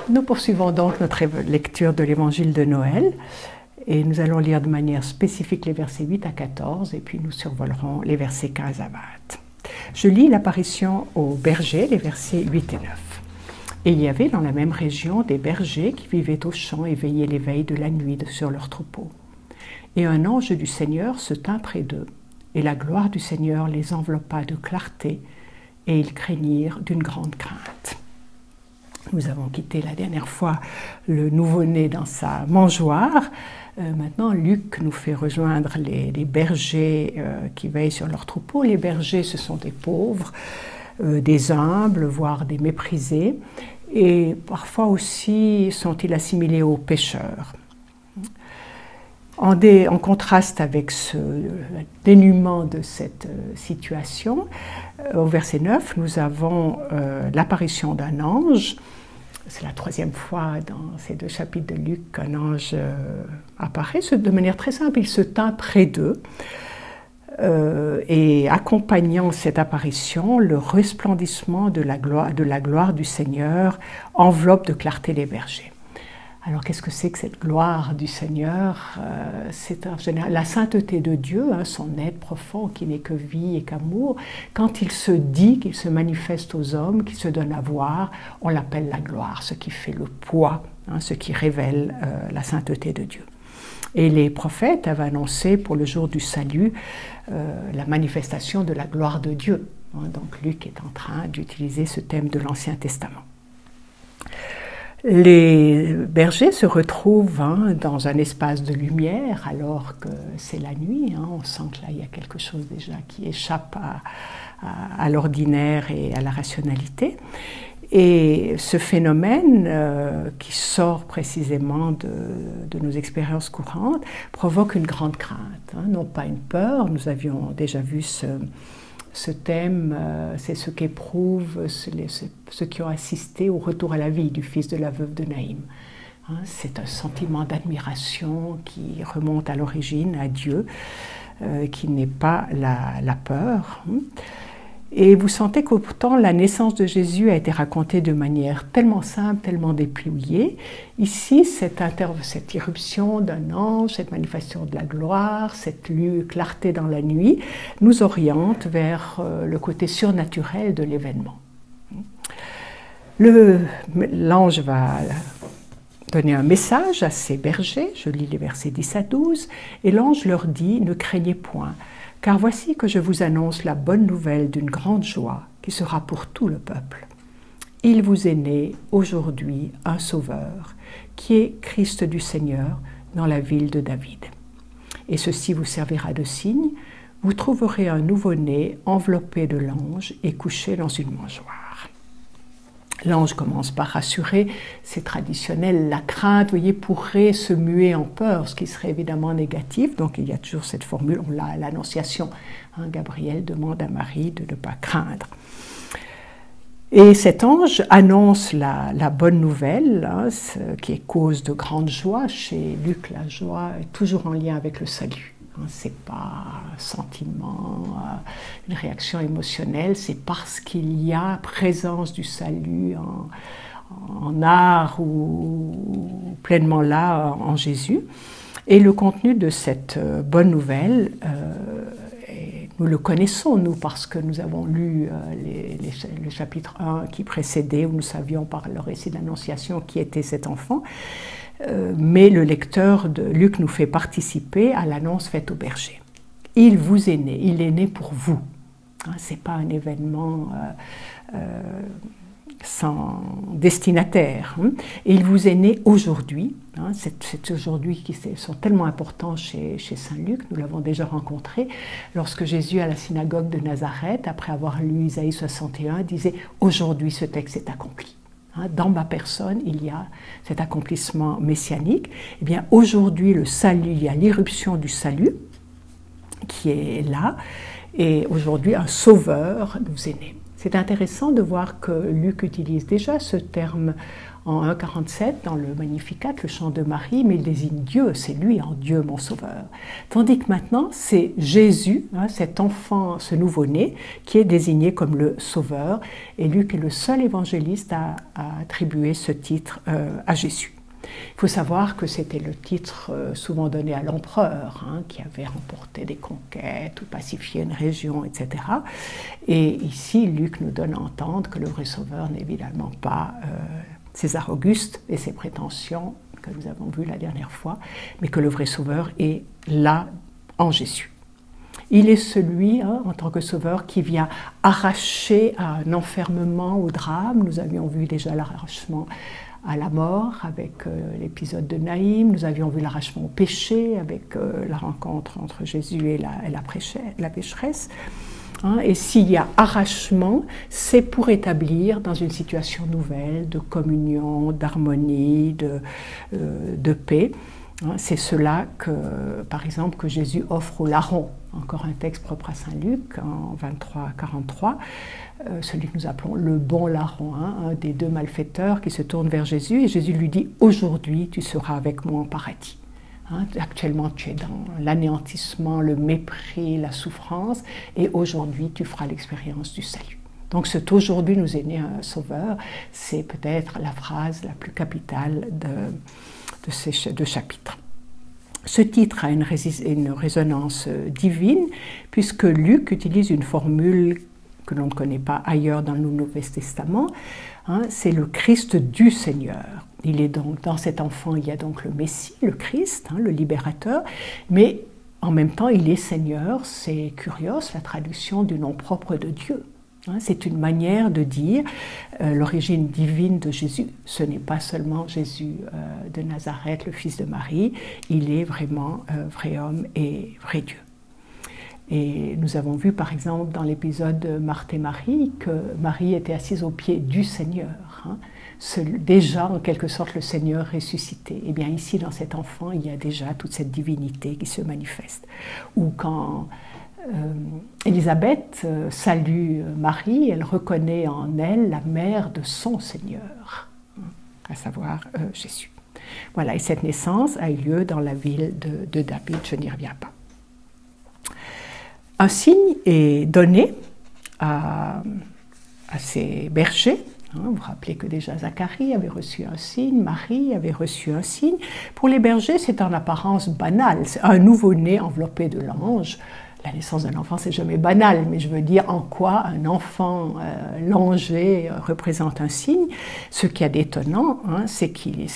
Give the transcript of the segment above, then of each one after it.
Nous poursuivons donc notre lecture de l'évangile de Noël et nous allons lire de manière spécifique les versets 8 à 14 et puis nous survolerons les versets 15 à 20. Je lis l'apparition aux bergers, les versets 8 et 9. Et il y avait dans la même région des bergers qui vivaient aux champs et veillaient les veilles de la nuit sur leurs troupeaux. Et un ange du Seigneur se tint près d'eux, et la gloire du Seigneur les enveloppa de clarté, et ils craignirent d'une grande crainte. Nous avons quitté la dernière fois le nouveau-né dans sa mangeoire. Maintenant, Luc nous fait rejoindre les bergers qui veillent sur leurs troupeaux. Les bergers, ce sont des pauvres, des humbles, voire des méprisés. Et parfois aussi sont-ils assimilés aux pêcheurs. En contraste avec ce dénuement de cette situation, au verset 9, nous avons l'apparition d'un ange. C'est la troisième fois dans ces deux chapitres de Luc qu'un ange apparaît de manière très simple. Il se tint près d'eux et accompagnant cette apparition, le resplendissement de la gloire du Seigneur enveloppe de clarté les bergers. Alors qu'est-ce que c'est que cette gloire du Seigneur? C'est en général la sainteté de Dieu, son être profond qui n'est que vie et qu'amour. Quand il se dit, qu'il se manifeste aux hommes, qu'il se donne à voir, on l'appelle la gloire, ce qui fait le poids, ce qui révèle la sainteté de Dieu. Et les prophètes avaient annoncé pour le jour du salut la manifestation de la gloire de Dieu. Donc Luc est en train d'utiliser ce thème de l'Ancien Testament. Les bergers se retrouvent dans un espace de lumière alors que c'est la nuit. On sent que là il y a quelque chose déjà qui échappe à l'ordinaire et à la rationalité. Et ce phénomène qui sort précisément de nos expériences courantes provoque une grande crainte, non pas une peur. Nous avions déjà vu ce thème, c'est ce qu'éprouvent ceux qui ont assisté au retour à la vie du fils de la veuve de Naïm. C'est un sentiment d'admiration qui remonte à l'origine, à Dieu, qui n'est pas la peur. Et vous sentez que pourtant la naissance de Jésus a été racontée de manière tellement simple, tellement dépouillée. Ici, cette irruption d'un ange, cette manifestation de la gloire, cette clarté dans la nuit, nous oriente vers le côté surnaturel de l'événement. L'ange va donner un message à ses bergers, je lis les versets 10 à 12, et l'ange leur dit « Ne craignez point ». Car voici que je vous annonce la bonne nouvelle d'une grande joie qui sera pour tout le peuple. Il vous est né aujourd'hui un Sauveur, qui est Christ du Seigneur dans la ville de David. Et ceci vous servira de signe, vous trouverez un nouveau-né enveloppé de l'ange et couché dans une mangeoire. L'ange commence par rassurer, c'est traditionnel, la crainte, vous voyez, pourrait se muer en peur, ce qui serait évidemment négatif, donc il y a toujours cette formule, on l'a à l'Annonciation, Gabriel demande à Marie de ne pas craindre. Et cet ange annonce la bonne nouvelle, qui est cause de grande joie. Chez Luc, la joie est toujours en lien avec le salut. C'est pas un sentiment, une réaction émotionnelle, c'est parce qu'il y a présence du salut en art ou pleinement là en Jésus. Et le contenu de cette bonne nouvelle, nous le connaissons, nous, parce que nous avons lu le chapitre 1 qui précédait, où nous savions par le récit de l'Annonciation qui était cet enfant. Mais le lecteur de Luc nous fait participer à l'annonce faite au berger. Il vous est né, il est né pour vous. Ce n'est pas un événement sans destinataire. Et il vous est né aujourd'hui. C'est aujourd'hui qui sont tellement importants chez Saint Luc, nous l'avons déjà rencontré, lorsque Jésus à la synagogue de Nazareth, après avoir lu Isaïe 61, disait « Aujourd'hui ce texte est accompli ». Dans ma personne, il y a cet accomplissement messianique. Eh bien, aujourd'hui, le salut, il y a l'irruption du salut qui est là. Et aujourd'hui, un sauveur nous est né. C'est intéressant de voir que Luc utilise déjà ce terme en 1,47 dans le Magnificat, le chant de Marie, mais il désigne Dieu, c'est lui en Dieu mon sauveur. Tandis que maintenant, c'est Jésus, cet enfant, ce nouveau-né, qui est désigné comme le sauveur, et Luc est le seul évangéliste à attribuer ce titre à Jésus. Il faut savoir que c'était le titre souvent donné à l'empereur, qui avait remporté des conquêtes ou pacifié une région, etc. Et ici, Luc nous donne à entendre que le vrai sauveur n'est évidemment pas César Auguste et ses prétentions que nous avons vues la dernière fois, mais que le vrai sauveur est là en Jésus. Il est celui, en tant que sauveur, qui vient arracher à un enfermement au drame. Nous avions vu déjà l'arrachement à la mort avec l'épisode de Naïm. Nous avions vu l'arrachement au péché avec la rencontre entre Jésus et la pécheresse. Et s'il y a arrachement, c'est pour établir dans une situation nouvelle de communion, d'harmonie, de paix. C'est cela que, par exemple, que Jésus offre au larron. Encore un texte propre à Saint Luc, en 23-43, celui que nous appelons le bon larron, un des deux malfaiteurs qui se tourne vers Jésus, et Jésus lui dit « Aujourd'hui, tu seras avec moi en paradis ». Actuellement, tu es dans l'anéantissement, le mépris, la souffrance, et aujourd'hui, tu feras l'expérience du salut. Donc cet « aujourd'hui nous est né un sauveur », c'est peut-être la phrase la plus capitale de ces deux chapitres. Ce titre a une résonance divine, puisque Luc utilise une formule que l'on ne connaît pas ailleurs dans le Nouveau Testament, c'est le Christ du Seigneur. Il est donc, dans cet enfant, il y a donc le Messie, le Christ, le libérateur, mais en même temps, il est Seigneur, c'est kurios, la traduction du nom propre de Dieu. C'est une manière de dire l'origine divine de Jésus. Ce n'est pas seulement Jésus de Nazareth, le fils de Marie, il est vraiment vrai homme et vrai Dieu. Et nous avons vu par exemple dans l'épisode de Marthe et Marie que Marie était assise aux pieds du Seigneur. Déjà en quelque sorte le Seigneur ressuscité. Et bien ici dans cet enfant il y a déjà toute cette divinité qui se manifeste. Ou quand Élisabeth salue Marie, elle reconnaît en elle la mère de son Seigneur, à savoir Jésus. Voilà, et cette naissance a eu lieu dans la ville de David, je n'y reviens pas. Un signe est donné à ces bergers. Vous vous rappelez que déjà Zacharie avait reçu un signe, Marie avait reçu un signe. Pour les bergers, c'est en apparence banal, c'est un nouveau-né enveloppé de l'ange. La naissance d'un enfant, c'est jamais banal, mais je veux dire en quoi un enfant langé représente un signe. Ce qu'il y a d'étonnant, c'est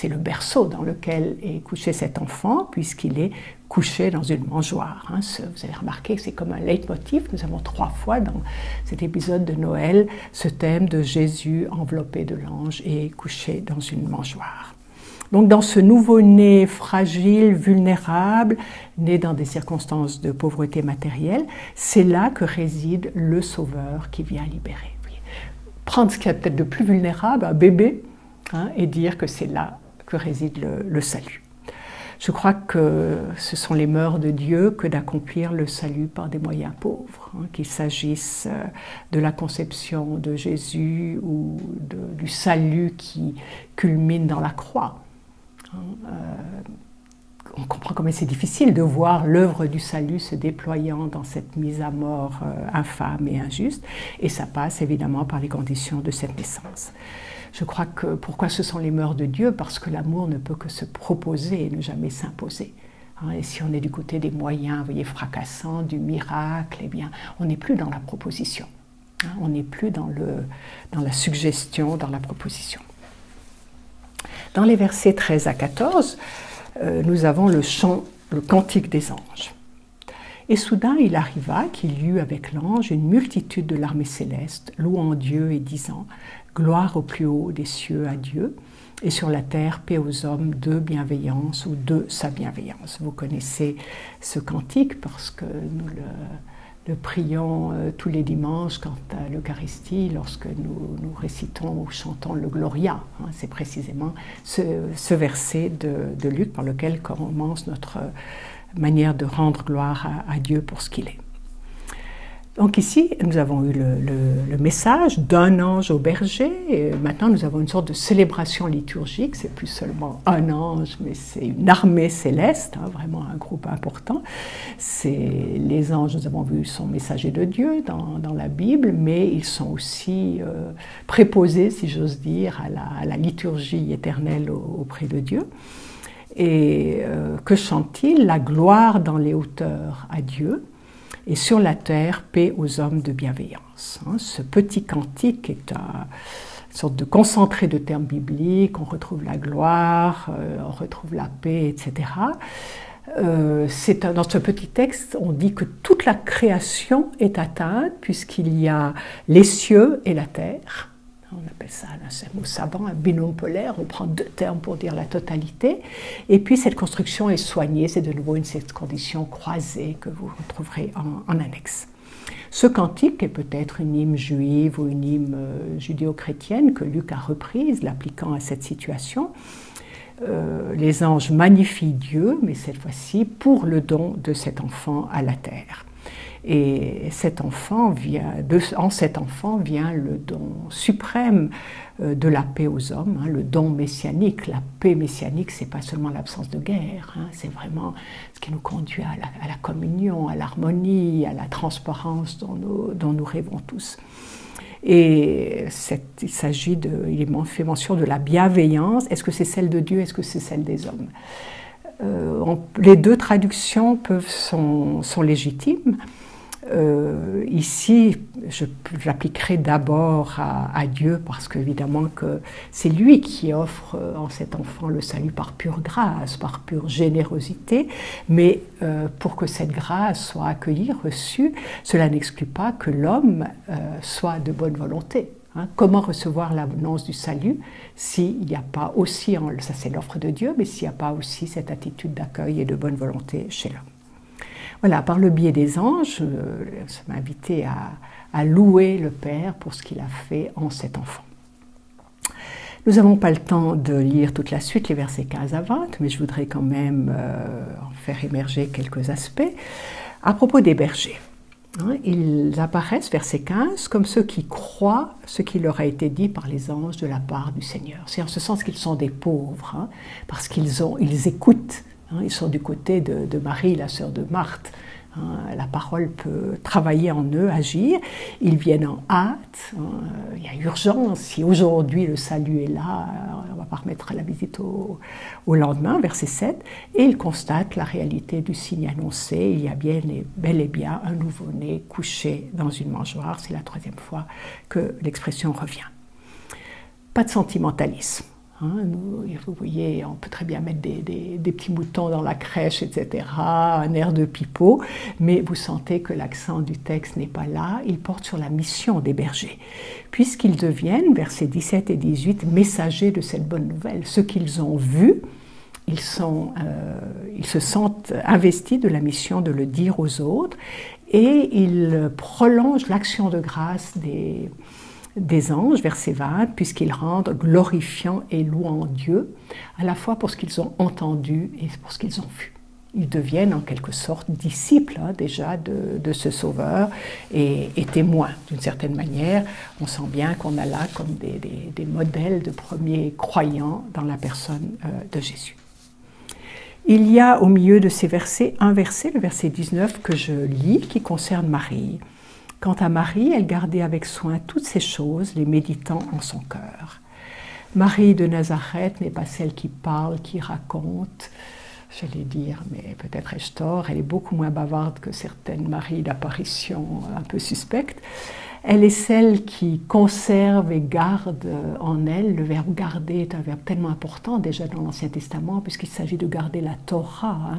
le berceau dans lequel est couché cet enfant, puisqu'il est couché dans une mangeoire. Vous avez remarqué que c'est comme un leitmotiv. Nous avons 3 fois dans cet épisode de Noël ce thème de Jésus enveloppé de l'ange et couché dans une mangeoire. Donc dans ce nouveau-né fragile, vulnérable, né dans des circonstances de pauvreté matérielle, c'est là que réside le Sauveur qui vient libérer. Prendre ce qu'il y a peut-être de plus vulnérable, un bébé, et dire que c'est là que réside le salut. Je crois que ce sont les mœurs de Dieu que d'accomplir le salut par des moyens pauvres, qu'il s'agisse de la conception de Jésus ou du salut qui culmine dans la croix. On comprend combien c'est difficile de voir l'œuvre du salut se déployant dans cette mise à mort infâme et injuste, et ça passe évidemment par les conditions de cette naissance. Je crois que pourquoi ce sont les mœurs de Dieu? Parce que l'amour ne peut que se proposer et ne jamais s'imposer. Et si on est du côté des moyens, vous voyez, fracassants, du miracle, eh bien, on n'est plus dans la proposition. On n'est plus dans la suggestion, dans la proposition. Dans les versets 13 à 14, nous avons le chant, le cantique des anges. Et soudain, il arriva qu'il y eut avec l'ange une multitude de l'armée céleste, louant Dieu et disant « Gloire au plus haut des cieux à Dieu, et sur la terre, paix aux hommes de bienveillance ou de sa bienveillance. » Vous connaissez ce cantique parce que nous le prions tous les dimanches quant à l'Eucharistie, lorsque nous récitons ou chantons le Gloria. C'est précisément ce verset de Luc par lequel commence notre manière de rendre gloire à Dieu pour ce qu'il est. Donc ici, nous avons eu le message d'un ange au berger, et maintenant nous avons une sorte de célébration liturgique, c'est plus seulement un ange, mais c'est une armée céleste, hein, vraiment un groupe important. Les anges, nous avons vu, sont messagers de Dieu dans la Bible, mais ils sont aussi préposés, si j'ose dire, à la liturgie éternelle auprès de Dieu. Et que chantent-ils? La gloire dans les hauteurs à Dieu, et sur la terre, paix aux hommes de bienveillance. Ce petit cantique est une sorte de concentré de termes bibliques, on retrouve la gloire, on retrouve la paix, etc. Dans ce petit texte, on dit que toute la création est atteinte, puisqu'il y a les cieux et la terre. On appelle ça, c'est un mot savant, un binôme polaire, on prend deux termes pour dire la totalité. Et puis cette construction est soignée, c'est de nouveau cette condition croisée que vous retrouverez en annexe. Ce cantique est peut-être une hymne juive ou une hymne judéo-chrétienne que Luc a reprise, l'appliquant à cette situation. Les anges magnifient Dieu, mais cette fois-ci pour le don de cet enfant à la terre. Et en cet enfant vient le don suprême de la paix aux hommes, hein, le don messianique. La paix messianique, c'est pas seulement l'absence de guerre, hein, c'est vraiment ce qui nous conduit à la communion, à l'harmonie, à la transparence dont nous rêvons tous. Et il fait mention de la bienveillance. Est-ce que c'est celle de Dieu? Est-ce que c'est celle des hommes? Les deux traductions sont légitimes. Ici, j'appliquerai d'abord à Dieu parce qu'évidemment que c'est lui qui offre en cet enfant le salut par pure grâce, par pure générosité, mais pour que cette grâce soit accueillie, reçue, cela n'exclut pas que l'homme soit de bonne volonté. Hein, comment recevoir l'annonce du salut s'il n'y a pas aussi, ça c'est l'offre de Dieu, mais s'il n'y a pas aussi cette attitude d'accueil et de bonne volonté chez l'homme. Voilà, par le biais des anges, ça m'a invité à louer le Père pour ce qu'il a fait en cet enfant. Nous n'avons pas le temps de lire toute la suite, les versets 15 à 20, mais je voudrais quand même en faire émerger quelques aspects. À propos des bergers, hein, ils apparaissent, verset 15, comme ceux qui croient ce qui leur a été dit par les anges de la part du Seigneur. C'est en ce sens qu'ils sont des pauvres, hein, parce qu'ils écoutent. Ils sont du côté de Marie, la sœur de Marthe. La parole peut travailler en eux, agir. Ils viennent en hâte. Il y a urgence. Si aujourd'hui le salut est là, on ne va pas remettre la visite au lendemain, verset 7. Et ils constatent la réalité du signe annoncé. Il y a bel et bien un nouveau-né couché dans une mangeoire. C'est la troisième fois que l'expression revient. Pas de sentimentalisme. Vous voyez, on peut très bien mettre des petits moutons dans la crèche, etc., un air de pipeau, mais vous sentez que l'accent du texte n'est pas là, il porte sur la mission des bergers, puisqu'ils deviennent, versets 17 et 18, messagers de cette bonne nouvelle. Ce qu'ils ont vu, ils se sentent investis de la mission de le dire aux autres, et ils prolongent l'action de grâce des anges, verset 20, puisqu'ils rendent glorifiant et louant Dieu, à la fois pour ce qu'ils ont entendu et pour ce qu'ils ont vu. Ils deviennent en quelque sorte disciples déjà de ce Sauveur et témoins d'une certaine manière. On sent bien qu'on a là comme des modèles de premiers croyants dans la personne de Jésus. Il y a au milieu de ces versets un verset, le verset 19 que je lis, qui concerne Marie. Quant à Marie, elle gardait avec soin toutes ces choses, les méditant en son cœur. Marie de Nazareth n'est pas celle qui parle, qui raconte, j'allais dire, mais peut-être ai-je tort, elle est beaucoup moins bavarde que certaines Maries d'apparition un peu suspectes. Elle est celle qui conserve et garde en elle. Le verbe garder est un verbe tellement important déjà dans l'Ancien Testament, puisqu'il s'agit de garder la Torah,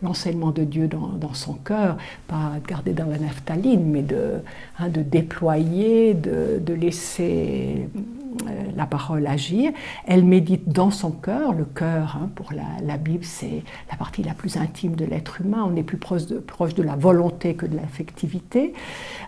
l'enseignement de Dieu dans son cœur, pas de garder dans la naphtaline, mais de déployer, de laisser la parole agir. Elle médite dans son cœur. Le cœur, pour la Bible, c'est la partie la plus intime de l'être humain. On est plus proche de la volonté que de l'affectivité.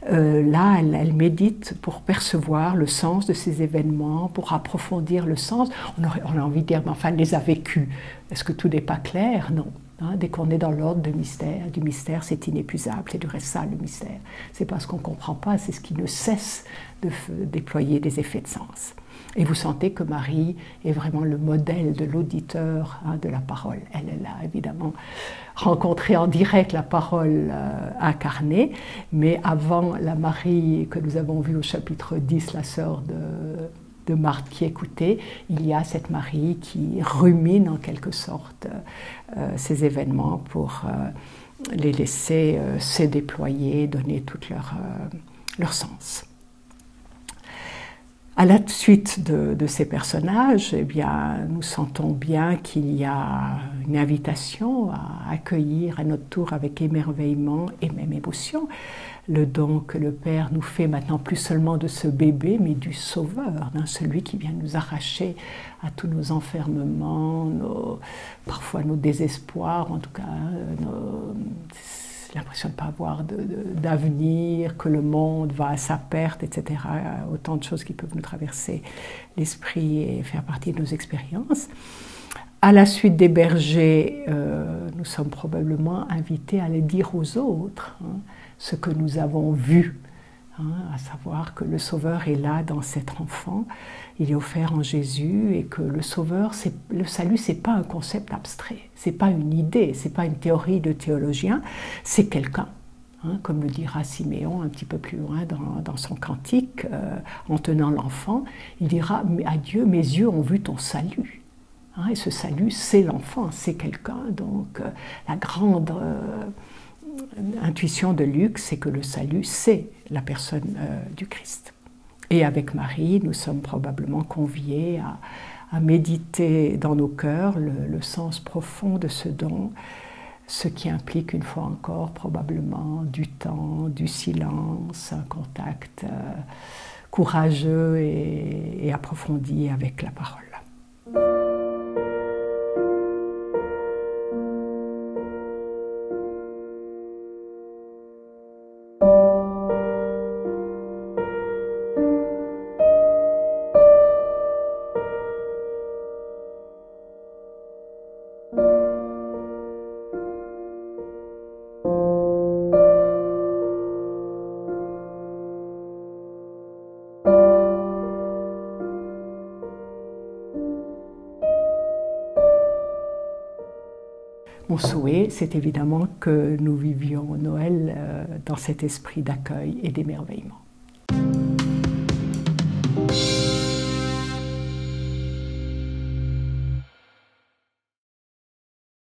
Là, elle médite pour percevoir le sens de ces événements, pour approfondir le sens. On a envie de dire, mais enfin, elle les a vécus. Est-ce que tout n'est pas clair? Non. Hein, dès qu'on est dans l'ordre du mystère, c'est inépuisable, c'est du reste ça le mystère. C'est pas ce qu'on ne comprend pas, c'est ce qui ne cesse de déployer des effets de sens. Et vous sentez que Marie est vraiment le modèle de l'auditeur, hein, de la parole. Elle a évidemment rencontré en direct la parole incarnée, mais avant la Marie que nous avons vue au chapitre 10, la sœur de Marthe qui écoutait, il y a cette Marie qui rumine en quelque sorte ces événements pour les laisser se déployer, donner tout leur sens. À la suite de ces personnages, eh bien, nous sentons bien qu'il y a une invitation à accueillir à notre tour avec émerveillement et même émotion le don que le Père nous fait maintenant, plus seulement de ce bébé, mais du Sauveur, hein, celui qui vient nous arracher à tous nos enfermements, parfois nos désespoirs, en tout cas l'impression de ne pas avoir d'avenir, que le monde va à sa perte, etc. Autant de choses qui peuvent nous traverser l'esprit et faire partie de nos expériences. À la suite des bergers, nous sommes probablement invités à les dire aux autres, hein, ce que nous avons vu, hein, à savoir que le Sauveur est là dans cet enfant, il est offert en Jésus et que le Sauveur, le salut, ce n'est pas un concept abstrait, ce n'est pas une idée, ce n'est pas une théorie de théologien, c'est quelqu'un. Hein, comme le dira Siméon un petit peu plus loin dans son cantique, en tenant l'enfant, il dira « à Dieu, mes yeux ont vu ton salut ». Hein, et ce salut, c'est l'enfant, c'est quelqu'un. Donc la grande intuition de Luc, c'est que le salut, c'est la personne du Christ. Et avec Marie, nous sommes probablement conviés à méditer dans nos cœurs le sens profond de ce don, ce qui implique une fois encore probablement du temps, du silence, un contact courageux et approfondi avec la parole. Mon souhait, c'est évidemment que nous vivions Noël dans cet esprit d'accueil et d'émerveillement.